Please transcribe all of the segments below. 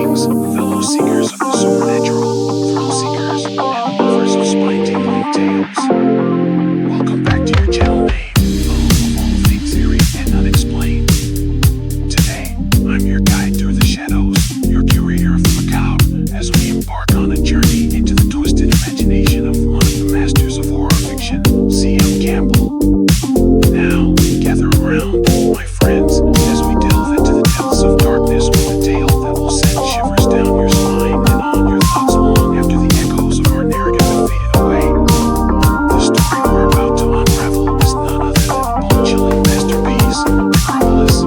beings, fellow seekers of the supernatural, thrill seekers, and lovers of spine-tingling tales. Welcome back to your channel name, the home of all things eerie and unexplained. Today, I'm your guide through the shadows, your curator of the macabre, as we embark on a journey into the twisted imagination of one of the masters of horror fiction, C.M. Campbell. Now, gather around, my friends, as we delve into the depths of darkness with a tale that will send shivers down your spine and on your thoughts long after the echoes of our narrative have faded away. The story we're about to unravel is none other than a bone-chilling masterpiece, Chronicles.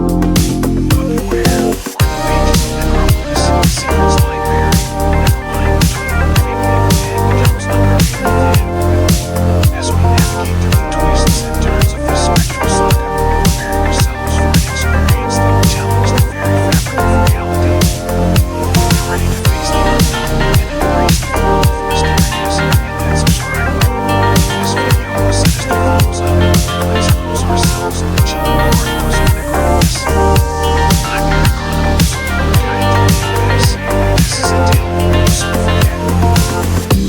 But beware, for the pages of Chronicles, secrets lie buried, and the line between the living and the dead becomes unnervingly thin. As we navigate through the twists and turns of this spectral saga, prepare yourselves for an experience that will challenge the very fabric of reality. Get ready to face the unknown and embrace the world of the mysterious, and then subscribe. This video will set us the thumbs up. Let's lose ourselves in the chilling corridors of Chronicles. I'm your Chronicles, your guide through the abyss. This is a tale you will soon forget.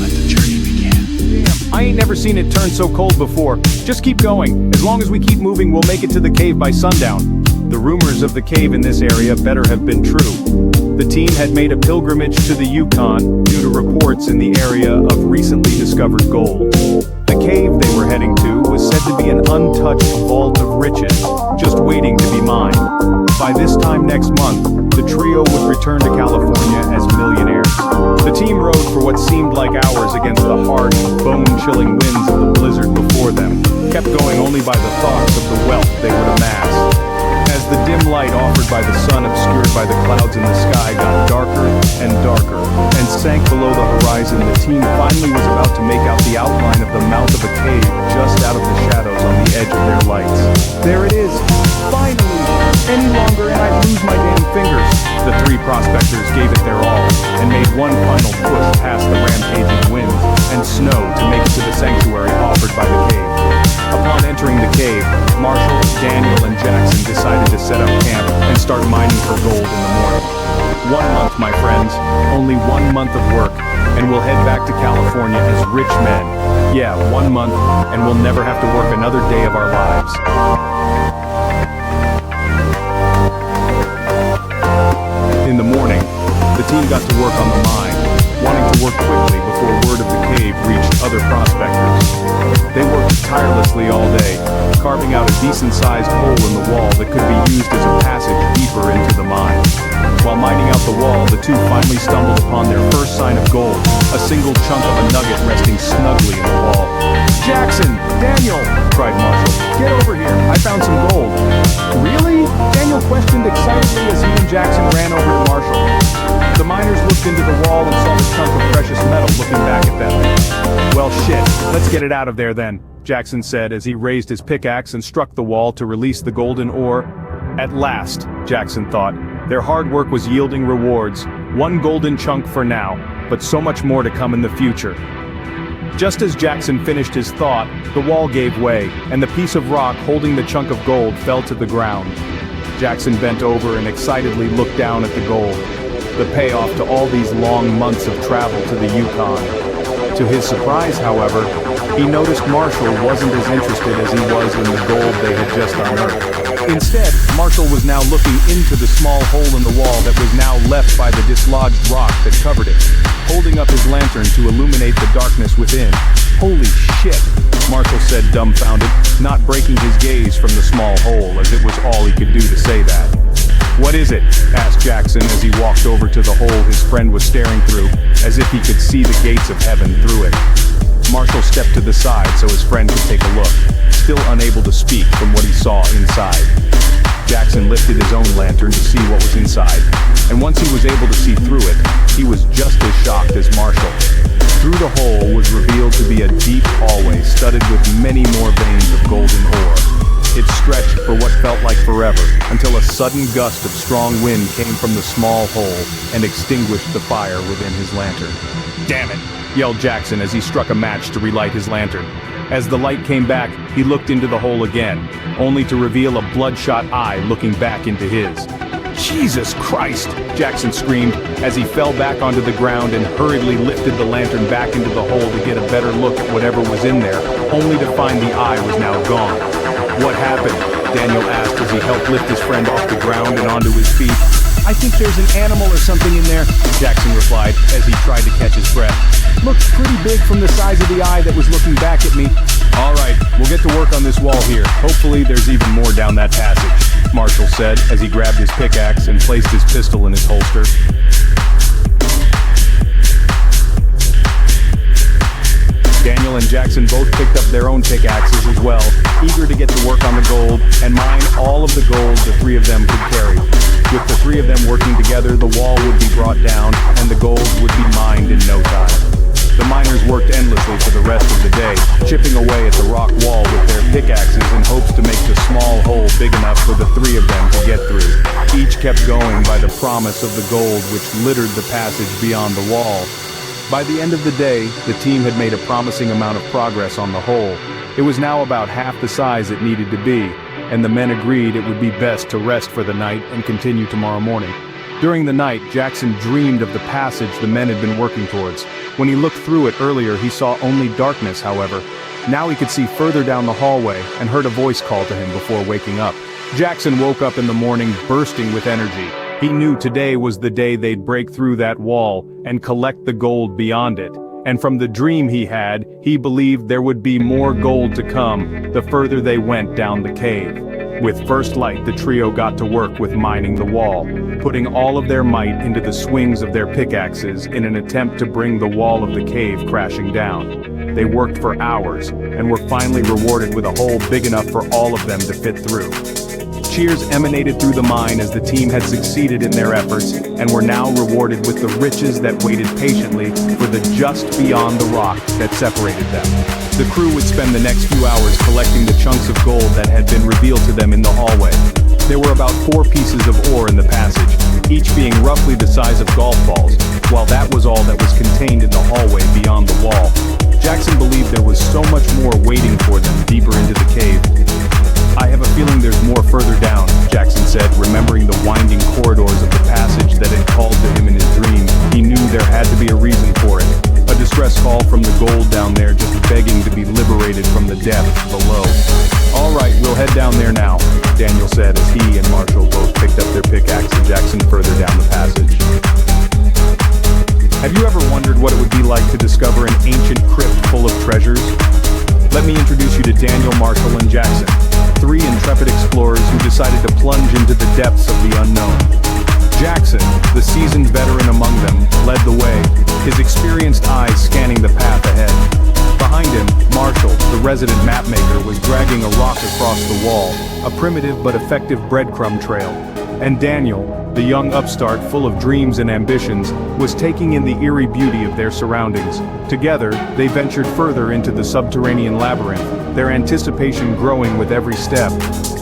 Let the journey begin. Damn, I ain't never seen it turn so cold before. Just keep going. As long as we keep moving, we'll make it to the cave by sundown. The rumors of the cave in this area better have been true. The team had made a pilgrimage to the Yukon due to reports in the area of recently discovered gold. The cave they were heading to was said to be an untouched vault of riches, just waiting to be mined. By this time next month, the trio would return to California as millionaires. The team rode for what seemed like hours against the harsh, bone-chilling winds of the blizzard before them, kept going only by the thoughts of the wealth they would amass. As the dim light offered by the sun obscured by the clouds in the sky got darker and darker and sank below the horizon, the team finally was about to make out the outline of the mouth of a cave just out of the shadows on the edge of their lights. There it is! Finally! Any longer and I'd lose my damn fingers. The three prospectors gave it their all and made one final push past the rampaging winds and snow to make it to the sanctuary offered by the cave. Upon entering the cave, Marshall, Daniel, and Jackson decided to set up camp and start mining for gold in the morning. 1 month, my friends, only 1 month of work, and we'll head back to California as rich men. Yeah, 1 month, and we'll never have to work another day of our lives. In the morning, the team got to work on the mine, wanting to work quickly before word of the cave reached other prospectors. They worked tirelessly all day, carving out a decent-sized hole in the wall that could be used as a passage deeper into the mine. While mining out the wall, the two finally stumbled upon their first sign of gold, a single chunk of a nugget resting snugly in the wall. "Jackson! Daniel!" cried Marshall. "Get over here, I found some gold." "Really?" Daniel questioned excitedly as he and Jackson ran over to Marshall. The miners looked into the wall and saw the chunk of precious metal looking back at them. "Well shit, let's get it out of there then," Jackson said as he raised his pickaxe and struck the wall to release the golden ore. At last, Jackson thought, their hard work was yielding rewards, one golden chunk for now, but so much more to come in the future. Just as Jackson finished his thought, the wall gave way, and the piece of rock holding the chunk of gold fell to the ground. Jackson bent over and excitedly looked down at the gold, the payoff to all these long months of travel to the Yukon. To his surprise, however, he noticed Marshall wasn't as interested as he was in the gold they had just unearthed. Instead, Marshall was now looking into the small hole in the wall that was now left by the dislodged rock that covered it, holding up his lantern to illuminate the darkness within. "Holy shit," Marshall said dumbfounded, not breaking his gaze from the small hole as it was all he could do to say that. "What is it?" asked Jackson as he walked over to the hole his friend was staring through, as if he could see the gates of heaven through it. Marshall stepped to the side so his friend could take a look, still unable to speak from what he saw inside. Jackson lifted his own lantern to see what was inside, and once he was able to see through it, he was just as shocked as Marshall. Through the hole was revealed to be a deep hallway studded with many more veins of golden ore. It stretched for what felt like forever, until a sudden gust of strong wind came from the small hole and extinguished the fire within his lantern. "Damn it!" yelled Jackson as he struck a match to relight his lantern. As the light came back, he looked into the hole again, only to reveal a bloodshot eye looking back into his. Jesus Christ! Jackson screamed as he fell back onto the ground and hurriedly lifted the lantern back into the hole to get a better look at whatever was in there, only to find the eye was now gone. What happened? Daniel asked as he helped lift his friend off the ground and onto his feet. I think there's an animal or something in there, Jackson replied as he tried to catch his breath. Looks pretty big from the size of the eye that was looking back at me. All right, we'll get to work on this wall here. Hopefully there's even more down that passage, Marshall said as he grabbed his pickaxe and placed his pistol in his holster. Daniel and Jackson both picked up their own pickaxes as well, eager to get to work on the gold and mine all of the gold the three of them could carry. With the three of them working together, the wall would be brought down and the gold would be mined in no time. The miners worked endlessly for the rest of the day, chipping away at the rock wall with their pickaxes in hopes to make the small hole big enough for the three of them to get through. Each kept going by the promise of the gold which littered the passage beyond the wall. By the end of the day, the team had made a promising amount of progress on the hole. It was now about half the size it needed to be, and the men agreed it would be best to rest for the night and continue tomorrow morning. During the night, Jackson dreamed of the passage the men had been working towards. When he looked through it earlier, he saw only darkness, however. Now he could see further down the hallway and heard a voice call to him before waking up. Jackson woke up in the morning bursting with energy. He knew today was the day they'd break through that wall and collect the gold beyond it. And from the dream he had, he believed there would be more gold to come the further they went down the cave. With first light, the trio got to work with mining the wall, putting all of their might into the swings of their pickaxes in an attempt to bring the wall of the cave crashing down. They worked for hours, and were finally rewarded with a hole big enough for all of them to fit through. Cheers emanated through the mine as the team had succeeded in their efforts, and were now rewarded with the riches that waited patiently for the just beyond the rock that separated them. The crew would spend the next few hours collecting the chunks of gold that had been revealed to them in the hallway. There were about 4 pieces of ore in the passage, each being roughly the size of golf balls, while that was all that was contained in the hallway beyond the wall. Jackson believed there was so much more waiting for them deeper into the cave. I have a feeling there's more further down, Jackson said, remembering the winding corridors of the passage that had called to him in his dream. He knew there had to be a reason for it. A distress call from the gold down there just begging to be liberated from the depths below. All right, we'll head down there now, Daniel said as he and Marshall both picked up their pickaxe and Jackson further down the passage. Have you ever wondered what it would be like to discover an ancient crypt full of treasures? Let me introduce you to Daniel, Marshall, and Jackson, 3 intrepid explorers who decided to plunge into the depths of the unknown. Jackson, the seasoned veteran among them, led the way, his experienced eyes scanning the path ahead. Behind him, Marshall, the resident mapmaker, was dragging a rock across the wall, a primitive but effective breadcrumb trail. And Daniel, the young upstart full of dreams and ambitions, was taking in the eerie beauty of their surroundings. Together, they ventured further into the subterranean labyrinth, their anticipation growing with every step.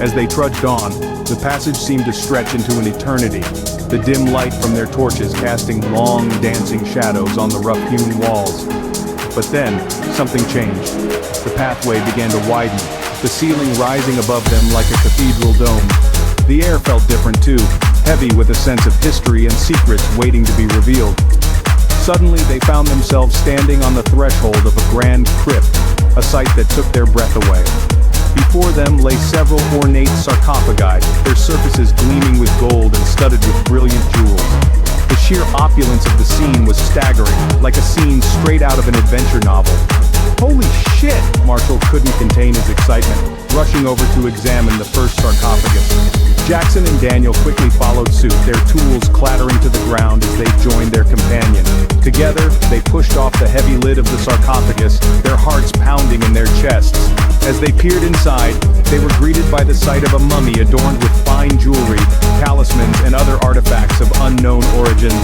As they trudged on, the passage seemed to stretch into an eternity, the dim light from their torches casting long, dancing shadows on the rough-hewn walls. But then, something changed. The pathway began to widen, the ceiling rising above them like a cathedral dome. The air felt different too, heavy with a sense of history and secrets waiting to be revealed. Suddenly they found themselves standing on the threshold of a grand crypt, a sight that took their breath away. Before them lay several ornate sarcophagi, their surfaces gleaming with gold and studded with brilliant jewels. The sheer opulence of the scene was staggering, like a scene straight out of an adventure novel. Holy shit! Marshall couldn't contain his excitement, rushing over to examine the first sarcophagus. Jackson and Daniel quickly followed suit, their tools clattering to the ground as they joined their companion. Together, they pushed off the heavy lid of the sarcophagus, their hearts pounding in their chests. As they peered inside, they were greeted by the sight of a mummy adorned with fine jewelry, talismans, and other artifacts of unknown origins.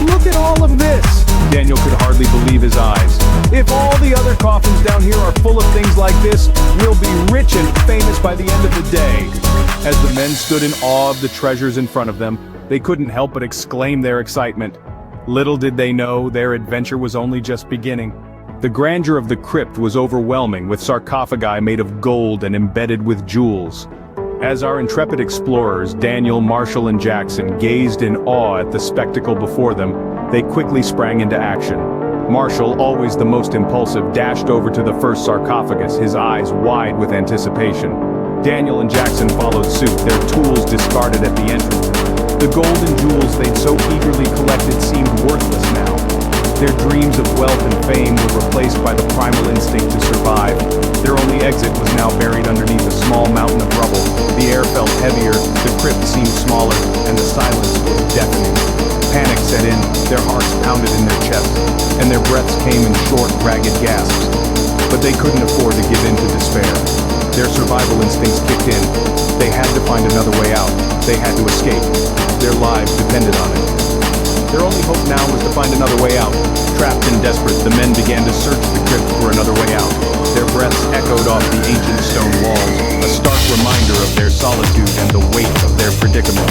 Look at all of this! Daniel could hardly believe his eyes. If all the other coffins down here are full of things like this, we'll be rich and famous by the end of the day. As the men stood in awe of the treasures in front of them, they couldn't help but exclaim their excitement. Little did they know their adventure was only just beginning. The grandeur of the crypt was overwhelming, with sarcophagi made of gold and embedded with jewels. As our intrepid explorers, Daniel, Marshall, and Jackson, gazed in awe at the spectacle before them, they quickly sprang into action. Marshall, always the most impulsive, dashed over to the first sarcophagus, his eyes wide with anticipation. Daniel and Jackson followed suit, their tools discarded at the entrance. The gold and jewels they'd so eagerly collected seemed worthless now. Their dreams of wealth and fame were replaced by the primal instinct to survive. Their only exit was now buried underneath a small mountain of rubble. The air felt heavier, the crypt seemed smaller, and the silence was deafening. Panic set in, their hearts pounded in their chests, and their breaths came in short, ragged gasps. But they couldn't afford to give in to despair. Their survival instincts kicked in. They had to find another way out. They had to escape. Their lives depended on it. Their only hope now was to find another way out. Trapped and desperate, the men began to search the crypt for another way out. Their breaths echoed off the ancient stone walls, a stark reminder of their solitude and the weight of their predicament.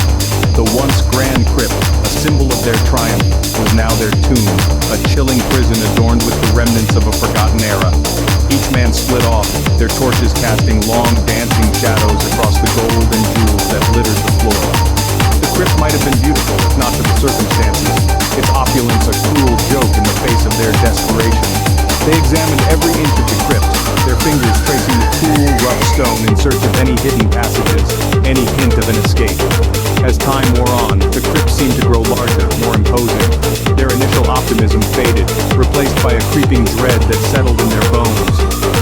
The once grand crypt, a symbol of their triumph, was now their tomb, a chilling prison adorned with the remnants of a forgotten era. Each man split off, their torches casting long, dancing shadows across the gold and jewels that littered the floor. The crypt might have been beautiful, if not to the circumstances, its opulence a cruel joke in the face of their desperation. They examined every inch of the crypt, their fingers tracing the cool, rough stone in search of any hidden passages, any hint of an escape. As time wore on, the crypt seemed to grow larger, more imposing. Their initial optimism faded, replaced by a creeping dread that settled in their bones.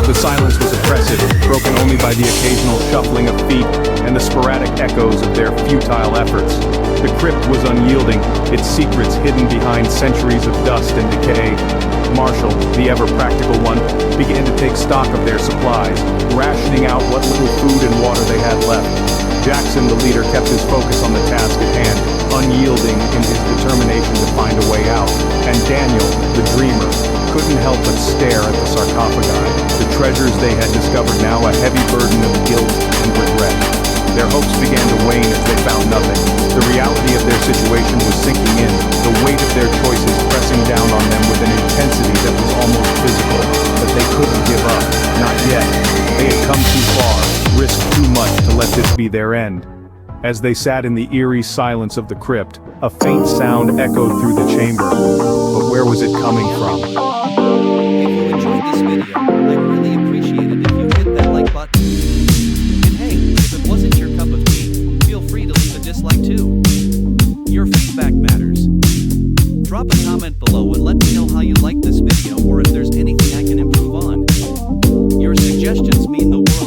The silence was oppressive, broken only by the occasional shuffling of feet and the sporadic echoes of their futile efforts. The crypt was unyielding, its secrets hidden behind centuries of dust and decay. Marshall, the ever-practical one, began to take stock of their supplies, rationing out what little food and water they had left. Jackson, the leader, kept his focus on the task at hand, unyielding in his determination to find a way out. And Daniel, the dreamer, couldn't help but stare at the sarcophagi, the treasures they had discovered now a heavy burden of guilt and regret. Their hopes began to wane as they found nothing. The reality of their situation was sinking in, the weight of their choices pressing down on them with an intensity that was almost physical. But they couldn't give up, not yet. They had come too far, risked too much to let this be their end. As they sat in the eerie silence of the crypt, a faint sound echoed through the chamber. But where was it coming from? If you enjoyed this video, I'd really appreciate it if you hit that like button. And hey, if it wasn't your cup of tea, feel free to leave a dislike too. Your feedback matters. Drop a comment below and let me know how you like this video or if there's anything I can improve on. Your suggestions mean the world.